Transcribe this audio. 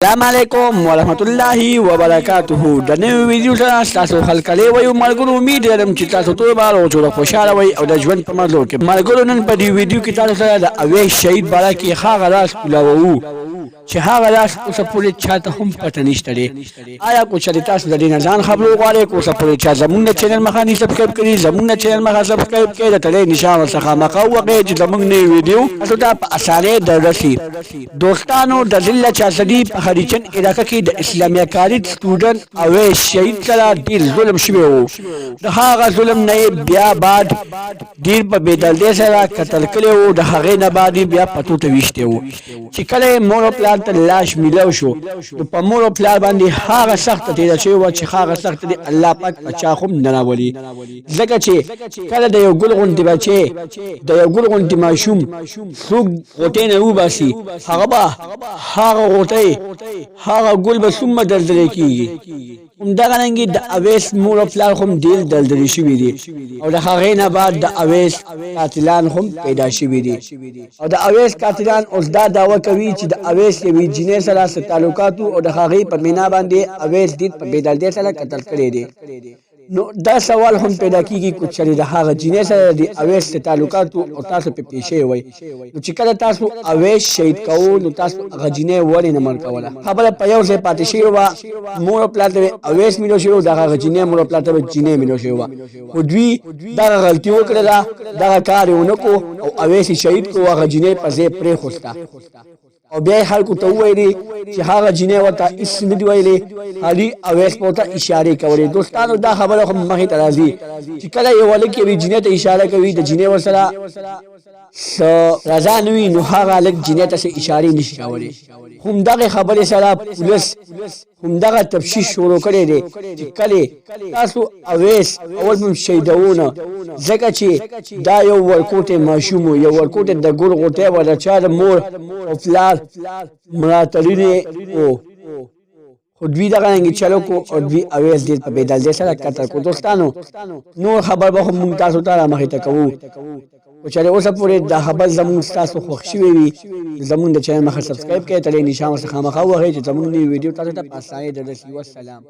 السلام علیکم ورحمت الله وبرکاته د نوې ویډیو سره تاسو خلکلې وایو ملګرو امید لرم چې تاسو ټول به روغ خوشاله وئ او د ژوند په مزو کې ملګرو نن په دې ویډیو کې تاسو سره د اویس شهید باره کې هغه راز کولاوو چې هغه راز اوسه پورې چاته هم پته نشته دی آیا کو چې تاسو د دې نه ځان خبرو غواړئ کو اوسه پورې چا زمونږ چینل مخه نه سبسکرایب کړئ زمونږ چینل مخه سبسکرایب کړئ د تلې نشان ورڅخه مخه وکړئ چې زمونږ نوې ویډیو تاسو ته په اسانه دررسي دوستانو د ضلع چاردی په خریچن علاقه کې د اسلامي کالج سټوډنټ اویس شهید سره ډیر ظلم شوی وو د هغه ظلم نه بیا بعد ډیر په بېدلدۍ سره قتل کړی وو د هغې نه بعد بیا پتو ته ویشتی وو چې کله مور او پلار ته لاش میلاو شو نو په مور او پلار باندې هغه سخته تېره شوې وه چې هغه سخته دی الله پاک په چا هم نه راولي ځکه چې کله د یو ګل غوندې بچی د یو ګل غوندې ماشوم څوک غوټۍ نه وباسي هغه به هغه غوټۍ هغه ګل به څومره دلدلې کېږي همدغرنګې د اویس مور او پلار هم ډېر دلدلې شوي دي او د هغې نه بعد د اویس قاتلان هم پیدا شوي دي او د اویس قاتلان اوس دا دعوه کوي چې د اویس یوې جینۍ سره څه تعلقات او د هغې په مینا باندې اویس ډېر په بېدلدۍ سره قتل کړی دی نو دا سوال هم پیدا کیږي کو چې د هغه جینۍ سره د اویس تعلقات او تاسو په پیښې وای نو چې کله تاسو اویس شهید کوو نو تاسو هغه جینۍ ولې نه مړ کوله خبره په یو ځای پاتې شوې وه مور او پلار ته اویس میلو شوی د هغه جینۍ مور او پلار ته جینۍ میلو شوی وه خو دوی دغه غلطي وکړله دغه کار یې ونه کړو او اویس شهید کړو هغه جینۍ په ځای پرېښوسته او بیا خلکو ته وویلې چې هغه جینۍ ورته هېڅ نه دي ویلې خالي اویس په ورته اشارې کولې دوستانو دا خبره خو مخې ته راځي چې کله یو هلک یوې جینۍ ته اشاره کوي د جینۍ ورسره څه رضا نه وي نو هغه هلک جینۍ ته څه اشارې نشي کولی همدغې خبرې سره پولیس همدغه تفتیش شروع کړی دی چې کله تاسو اویس اول هم شهیدونه ځکه چې دا یو ورکوټی ماشوم و یو ورکوټی د ګل غوټی و د چا د مور او پلار ملاتړینې و خو دوی دغرنګې چلو کو او دوی اویس ډېر په بېدلدۍ سره قتل کړو دوستانو نور خبر به خو مونږ تاسو ته رامخې ته کوو خو چېرې اوسه پورې دا خبر زمونږ ستاسو خوښ شوی وي زمونږ د چینل مخه سبسکرایب کړئ تلې نشان ورڅخه مخه ووهئ چې زمونږ نوې ویډیو تاسو ته په اسانۍ دررسي والسلام